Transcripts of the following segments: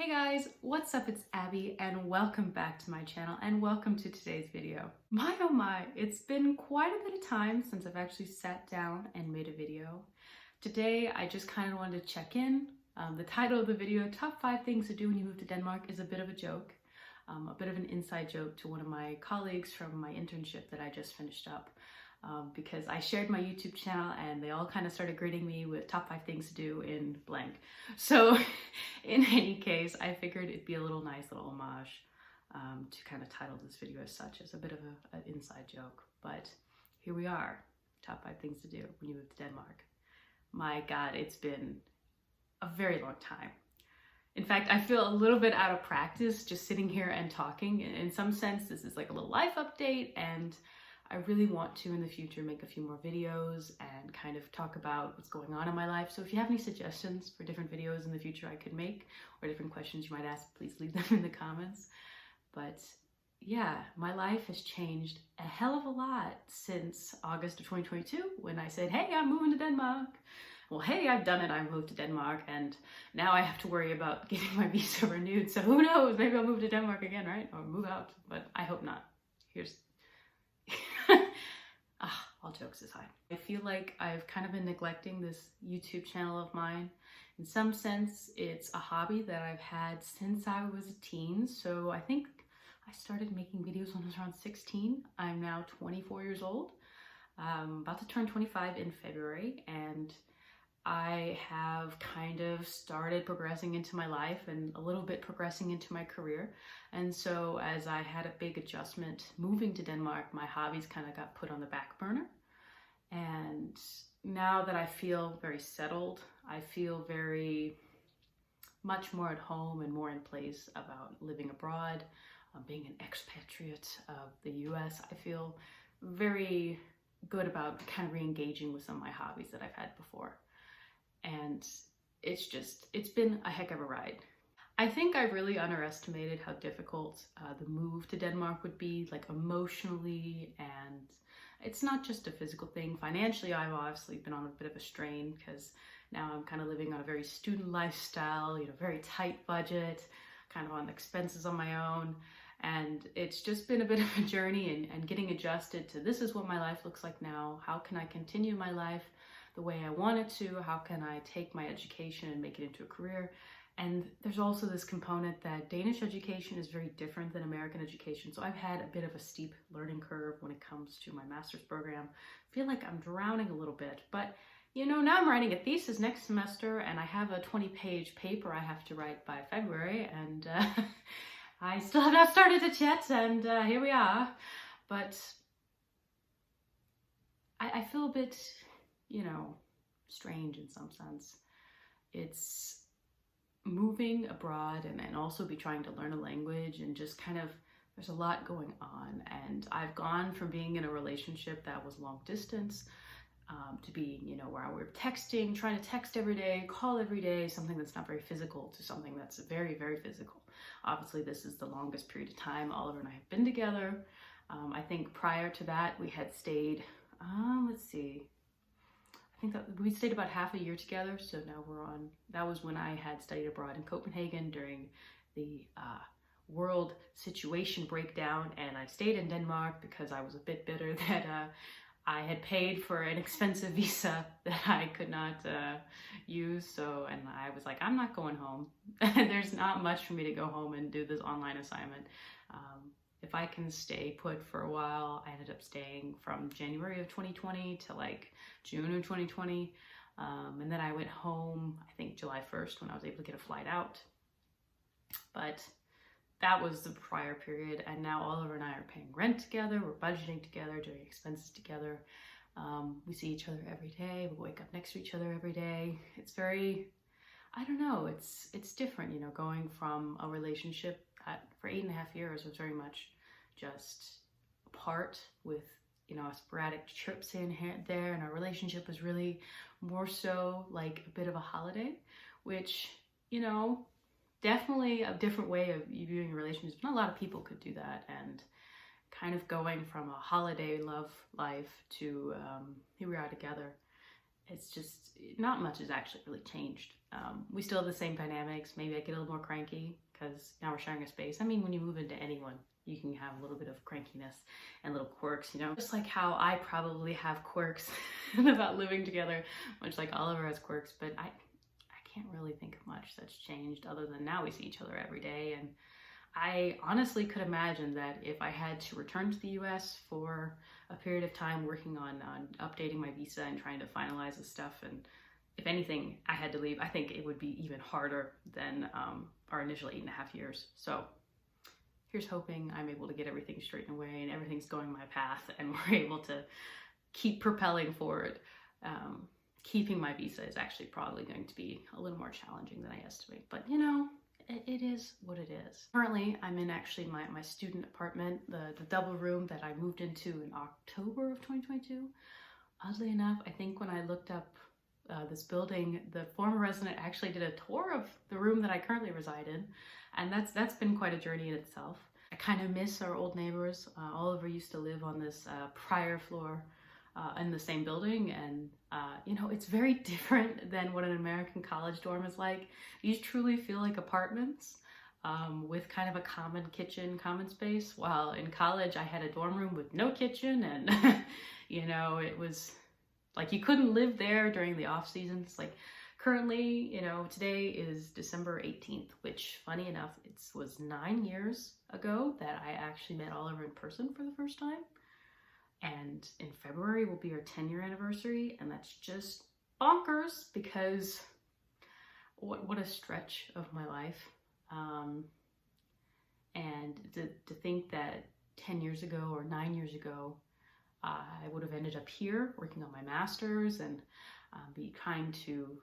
Hey guys, what's up? It's Abby and welcome back to my channel and welcome to today's video. My oh my, it's been quite a bit of time since I've actually sat down and made a video. Today I just kind of wanted to check in. The title of the video, Top 5 Things to Do When You Move to Denmark, is a bit of a joke. A bit of an inside joke to one of my colleagues from my internship that I just finished up. Because I shared my YouTube channel and they all kind of started greeting me with top 5 things to do in blank. So in any case, I figured it'd be a little nice little homage to kind of title this video as such, as a bit of an inside joke. But here we are, top 5 things to do when you move to Denmark. My God, it's been a very long time. In fact, I feel a little bit out of practice just sitting here and talking. In some sense, this is like a little life update, and I really want to in the future make a few more videos and kind of talk about what's going on in my life. So if you have any suggestions for different videos in the future I could make, or different questions you might ask, please leave them in the comments. But yeah, my life has changed a hell of a lot since August of 2022 when I said, hey, I'm moving to Denmark. Well, hey, I've done it. I moved to Denmark and now I have to worry about getting my visa renewed. So who knows, maybe I'll move to Denmark again, right? Or move out, but I hope not. All jokes aside, I feel like I've kind of been neglecting this YouTube channel of mine. In some sense, it's a hobby that I've had since I was a teen. So I think I started making videos when I was around 16. I'm now 24 years old, about to turn 25 in February, and I have kind of started progressing into my life and a little bit progressing into my career. And so as I had a big adjustment moving to Denmark, my hobbies kind of got put on the back burner. And now that I feel very settled, I feel very much more at home and more in place about living abroad, being an expatriate of the US. I feel very good about kind of re-engaging with some of my hobbies that I've had before. And it's been a heck of a ride. I think I really underestimated how difficult the move to Denmark would be, like emotionally, and it's not just a physical thing. Financially, I've obviously been on a bit of a strain because now I'm kind of living on a very student lifestyle, very tight budget, kind of on expenses on my own. And it's just been a bit of a journey and getting adjusted to this is what my life looks like now. How can I continue my life the way I want it to? How can I take my education and make it into a career? And there's also this component that Danish education is very different than American education. So I've had a bit of a steep learning curve when it comes to my master's program. I feel like I'm drowning a little bit, but now I'm writing a thesis next semester and I have a 20-page paper I have to write by February, and I still have not started it yet, and here we are. But I feel a bit, strange in some sense. It's moving abroad and also be trying to learn a language, and just kind of, there's a lot going on. And I've gone from being in a relationship that was long distance to being, where we're texting, trying to text every day, call every day, something that's not very physical, to something that's very, very physical. Obviously, this is the longest period of time Oliver and I have been together. I think prior to that, we had stayed, let's see, I think that we stayed about half a year together. So now that was when I had studied abroad in Copenhagen during the world situation breakdown. And I stayed in Denmark because I was a bit bitter that I had paid for an expensive visa that I could not use. And I was like, I'm not going home. There's not much for me to go home and do this online assignment. If I can stay put for a while. I ended up staying from January of 2020 to like June of 2020. And then I went home, I think July 1st, when I was able to get a flight out. But that was the prior period. And now Oliver and I are paying rent together. We're budgeting together, doing expenses together. We see each other every day. We wake up next to each other every day. It's very, I don't know, it's different, going from a relationship that for 8.5 years was very much just apart with, sporadic trips in here and there, and our relationship was really more so like a bit of a holiday, which, definitely a different way of viewing relationships. Not a lot of people could do that, and kind of going from a holiday love life to here we are together. It's just, not much has actually really changed. We still have the same dynamics. Maybe I get a little more cranky because now we're sharing a space. I mean, when you move into anyone, you can have a little bit of crankiness and little quirks, you know? Just like how I probably have quirks about living together, much like Oliver has quirks, but I can't really think of much that's changed other than now we see each other every day. And I honestly could imagine that if I had to return to the US for a period of time working on updating my visa and trying to finalize the stuff, and if anything, I had to leave, I think it would be even harder than our initial 8.5 years. So here's hoping I'm able to get everything straightened away and everything's going my path and we're able to keep propelling forward. Keeping my visa is actually probably going to be a little more challenging than I estimate, but you know, it is what it is. Currently, I'm in actually my student apartment, the double room that I moved into in October of 2022. Oddly enough, I think when I looked up this building, the former resident actually did a tour of the room that I currently reside in, and that's been quite a journey in itself. I kind of miss our old neighbors. Oliver used to live on this prior floor in the same building, and you know, it's very different than what an American college dorm is like. These truly feel like apartments with kind of a common kitchen, common space, while in college I had a dorm room with no kitchen, and you know, it was like you couldn't live there during the off seasons. Like currently, you know, today is December 18th, which funny enough, it was 9 years ago that I actually met Oliver in person for the first time. And in February will be our 10-year anniversary, and that's just bonkers because what a stretch of my life. And to think that 10 years ago or 9 years ago, I would have ended up here working on my master's and be trying to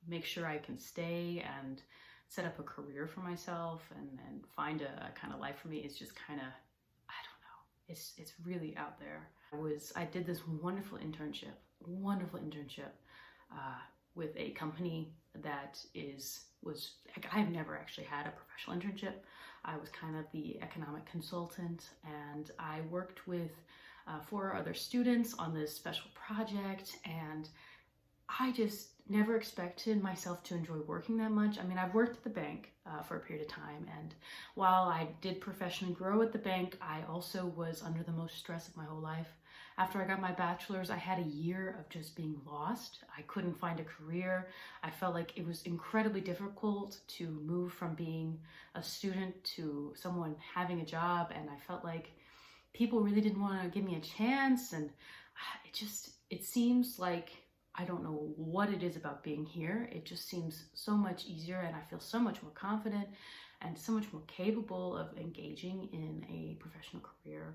make sure I can stay and set up a career for myself and find a kind of life for me is just kind of, it's really out there. I did this wonderful internship with a company that was like, I've never actually had a professional internship. I was kind of the economic consultant, and I worked with 4 other students on this special project, and I just never expected myself to enjoy working that much. I mean, I've worked at the bank for a period of time, and while I did professionally grow at the bank, I also was under the most stress of my whole life. After I got my bachelor's, I had a year of just being lost. I couldn't find a career. I felt like it was incredibly difficult to move from being a student to someone having a job, and I felt like people really didn't want to give me a chance, and it seems like, I don't know what it is about being here. It just seems so much easier, and I feel so much more confident and so much more capable of engaging in a professional career.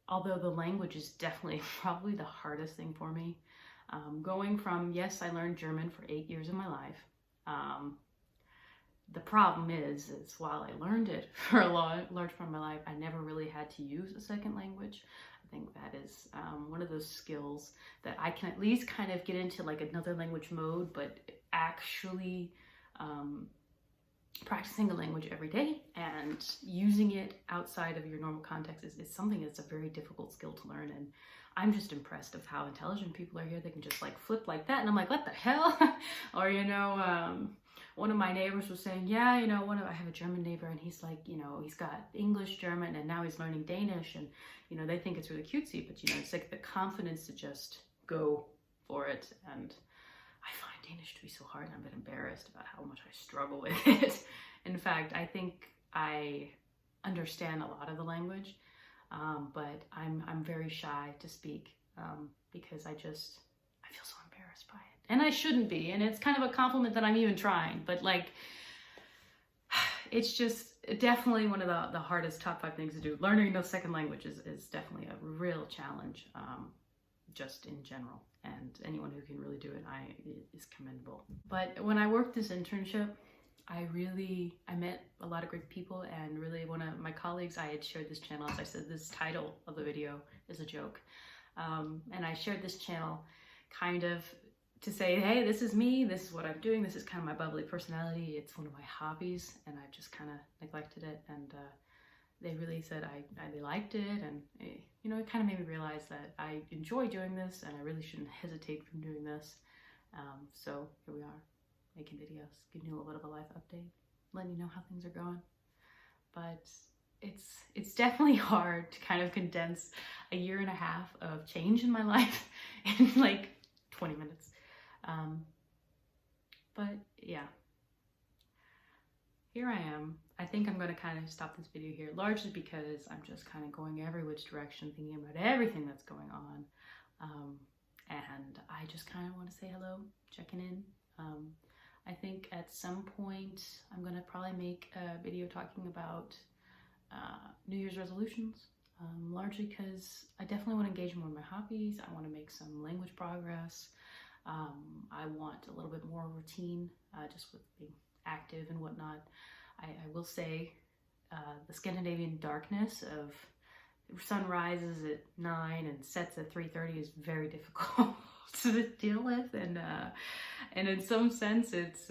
Although the language is definitely probably the hardest thing for me. Going from, yes, I learned German for 8 years of my life. The problem is while I learned it for a large part of my life, I never really had to use a second language. I think that is one of those skills that I can at least kind of get into like another language mode, but actually practicing a language every day and using it outside of your normal context is something that's a very difficult skill to learn. And I'm just impressed of how intelligent people are here. They can just like flip like that, and I'm like, what the hell? Or, you know, one of my neighbors was saying, yeah, you know, I have a German neighbor, and he's like, you know, he's got English, German, and now he's learning Danish, and, you know, they think it's really cutesy, but, you know, it's like the confidence to just go for it. And I find Danish to be so hard, and I'm a bit embarrassed about how much I struggle with it. In fact, I think I understand a lot of the language, but I'm very shy to speak because I feel so embarrassed by it. And I shouldn't be, and it's kind of a compliment that I'm even trying, but like, it's just definitely one of the hardest top 5 things to do. Learning a second language is definitely a real challenge, just in general, and anyone who can really do it is commendable. But when I worked this internship, I met a lot of great people, and really one of my colleagues, I had shared this channel, as I said, this title of the video is a joke, and I shared this channel kind of to say, hey, this is me, this is what I'm doing, this is kind of my bubbly personality, it's one of my hobbies, and I've just kind of neglected it. And they really said they liked it, and you know, it kind of made me realize that I enjoy doing this, and I really shouldn't hesitate from doing this. So here we are, making videos, giving you a little bit of a life update, letting you know how things are going. But it's definitely hard to kind of condense a year and a half of change in my life in like 20 minutes. But yeah, here I am. I think I'm going to kind of stop this video here, largely because I'm just kind of going every which direction, thinking about everything that's going on. And I just kind of want to say hello, checking in. I think at some point I'm going to probably make a video talking about New Year's resolutions, largely because I definitely want to engage more in my hobbies. I want to make some language progress. I want a little bit more routine, just with being active and whatnot. I will say the Scandinavian darkness of sun rises at 9 and sets at 3:30 is very difficult to deal with, and in some sense it's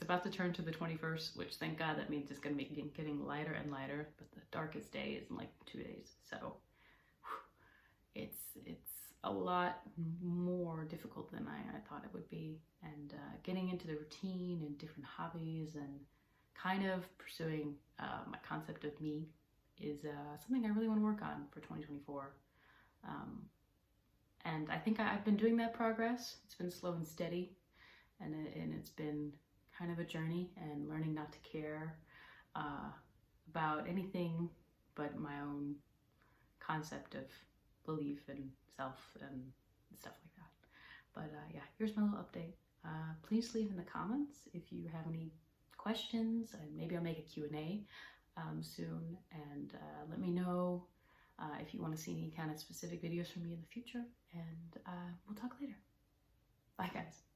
about to turn to the 21st, which thank God, that means it's going to be getting lighter and lighter, but the darkest day is in like 2 days, so it's a lot more difficult than I thought it would be, and getting into the routine and different hobbies and kind of pursuing my concept of me is something I really want to work on for 2024. And I think I've been doing that progress. It's been slow and steady, and it's been kind of a journey, and learning not to care about anything but my own concept of belief and self and stuff like that. But yeah, here's my little update. Please leave in the comments if you have any questions, and maybe I'll make a Q&A soon, and let me know if you want to see any kind of specific videos from me in the future, and we'll talk later. Bye guys.